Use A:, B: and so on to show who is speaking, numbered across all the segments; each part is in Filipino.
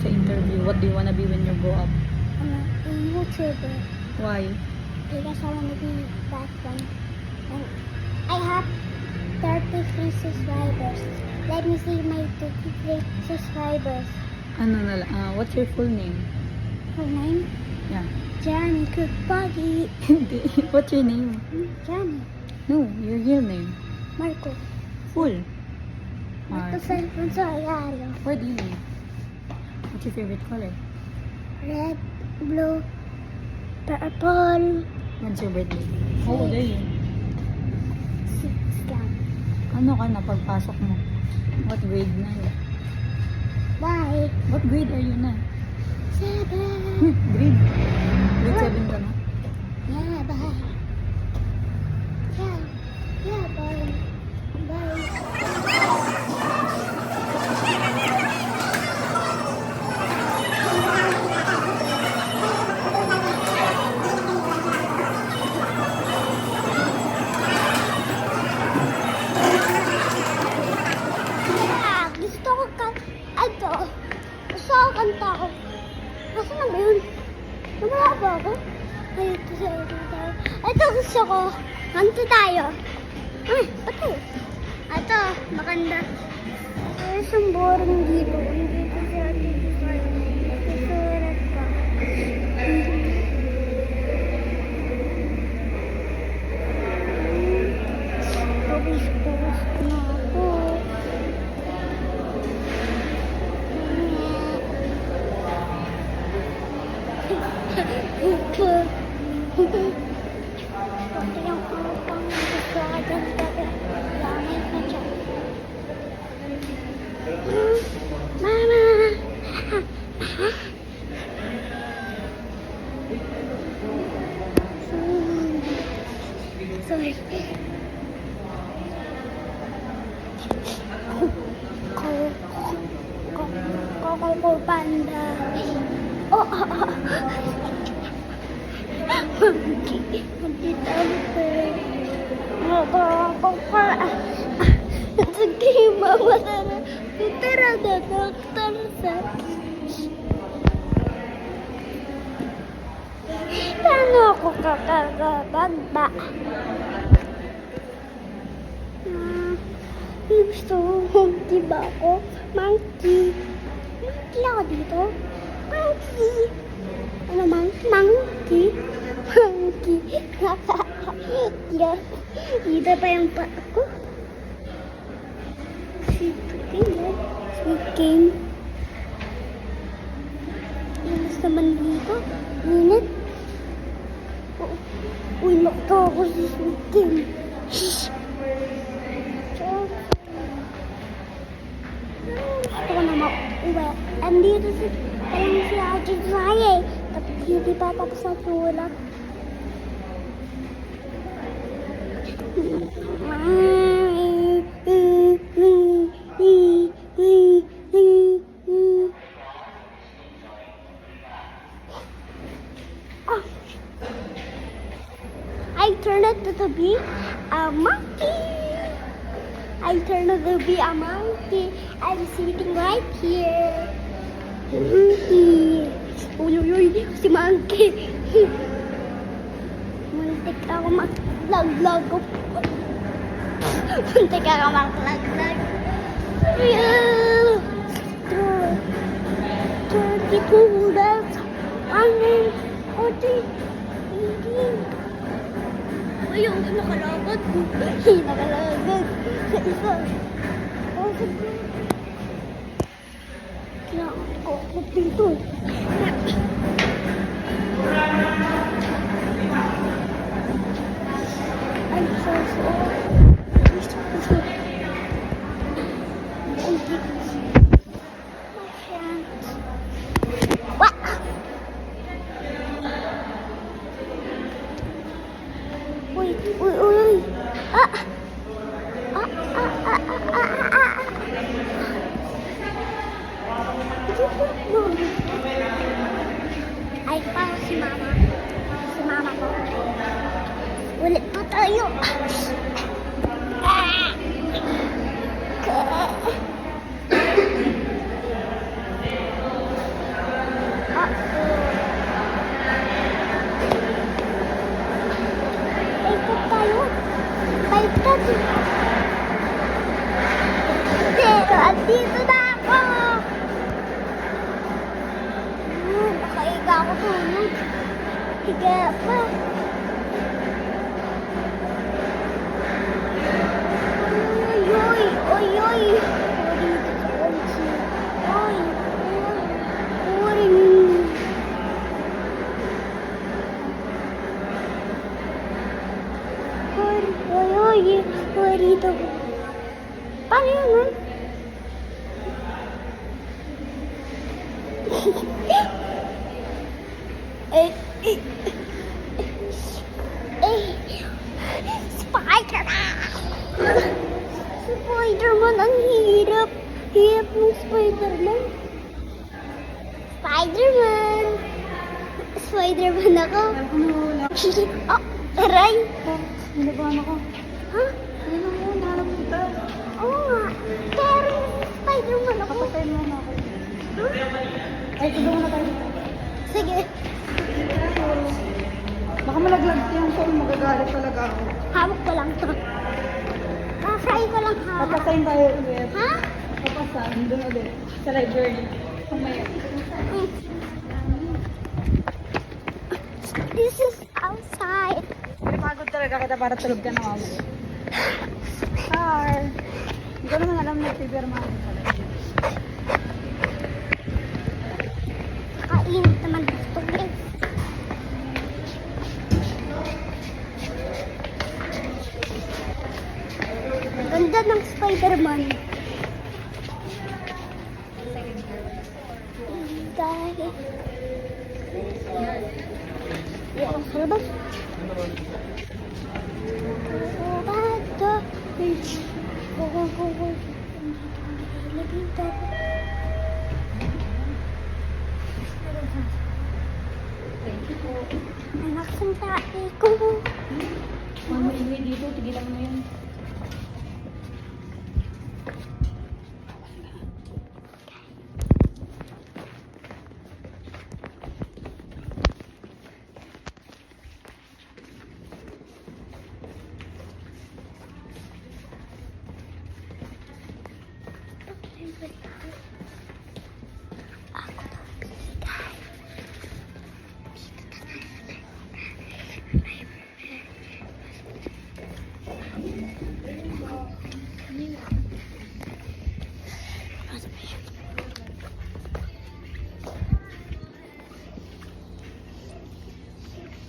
A: sa interview. What do you wanna be when you grow up?
B: A YouTuber.
A: Why?
B: Because I want to be that one. And I have 33 subscribers. Let me see my 33 subscribers.
A: Ano na lang? What's your full name?
B: Her name?
A: Yeah.
B: Johnny Cookbuggy.
A: Hindi. What's your name?
B: Johnny.
A: No, your real name.
B: Marco.
A: Full.
B: Marco San Rosario.
A: Where do you live? What's your favorite color?
B: Red, blue, purple.
A: When's your birthday? How old are you?
B: 6 lang.
A: Ano ka na pagpasok mo? What grade na?
B: Bye.
A: What grade are you na?
B: 7.
A: Grade? Grade 7 ka na?
B: Yeah, bye. Yeah, bye. Bye. Yeah, gusto ko gusto ko kanta ko. Nasaan na ba yun? Namala ba ako? Ay, ito sa tayo. Ito gusto ko. Kanta tayo. Ay, ito. Ito, maganda. Ay, isang boring dito. Dito sa ating susulat ka. Pabis-pabis na ako. Mama! Sorry. Coco Panda. Oh, Sige, mama sana. Tira na doktor sa... Paano ako kakagaganda? Gusto mo, diba ako? Monkey. Monkey ako dito. Monkey. Ano man? Monkey. Monkey. Dito pa yung pa ako. Sweet game. Inis naman dito. Minit. Uy, nakita ako sa sweet game. Gusto ko na mauwi. Andito si Ate Zaya. Tapos hindi pa tapos na sulat. I turned it to be a monkey. I turned it to be a monkey. I'm sitting right here. Uy, si monkey. Muntik ako mag-lag-lag. Muntik ako mag-lag-lag. Yeah. 32, that's 140. Ayun, nakalagad. Nakalagad. Sa isa. Kailangan ko ako dito. I'm so sorry. What? Uy. Ay, parang si mama. Si mama ko. Ulit pa tayo. tattoo. Pero andito na ako. Nakaiga ako tulog. Higa pa. Oy, oy, oy. Dito sa kotse. Oy, oy. Oy, oy, oy. Oy, dito. Paano yun, ha? Eh, eh, Spider-Man! Spider-Man, ang hirap. Hirap ng Spider-Man. Spider-Man! Spider-Man ako. Oh, aray!
A: Hinabahan ako.
B: Ha?
A: Ayun na mo, nahanap kita.
B: Oo nga. Pero Spider-Man ako.
A: Kapatayin mo na ako.
B: Huh?
A: Ay, tulungan na tayo.
B: Sige.
A: Baka malaglag yung phone, magagalit talaga ako.
B: Hawak ko lang to. Kakay ko lang hawak.
A: Papasayin tayo ulit.
B: Ha?
A: Papasayin doon ulit. Sa library. Kumaya.
B: This is outside.
A: Pagod talaga kita para tulog ka na mama. Hi. Hindi ko naman alam na figure mama talaga.
B: Kainit naman gusto ko. Ganda ng Spider-Man. Dahil... Yung sa labas. Bata. Anak ng tae ko.
A: Mama, ingay dito. Tigilan mo yan.
B: Ako daw bigay.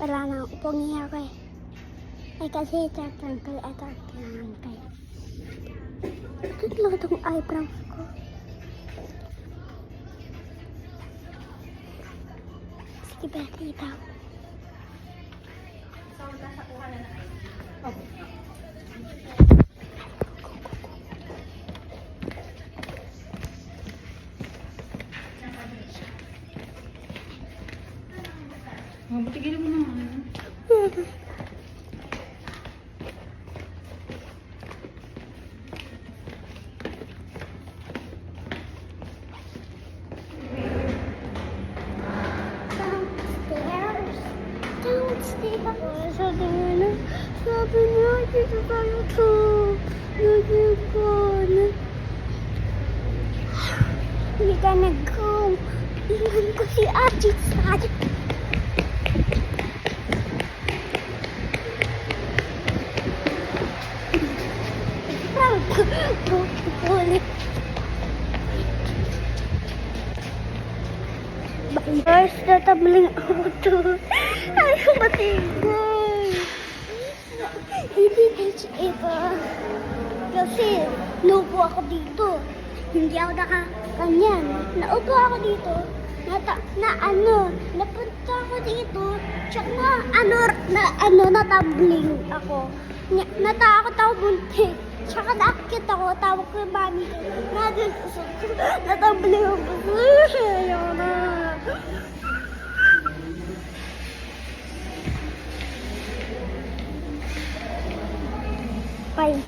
B: Wala na ako pangyayari. Ay kasi tatangkal at tatangkal. Bakit lang itong eyebrows ko? Sige ba, tita?
A: Mama, tigilan mo naman.
B: Downstairs. Sabi niya, dito tayo to. Nagigon. Hindi ka nag-go. Iwan ko si Ate Sad. Ulit. Guys, tatabling ako to. Ayaw matigay. Hindi kasi ito. Kasi naupo ako dito. Hindi ako nakakanyan. Naupo ako dito. Napunta ako dito. Tsaka natambling ako. Natakot ako buntik. Tsaka naakit ako, tawag ko yung mami ko. Natambling ako. Ayaw na.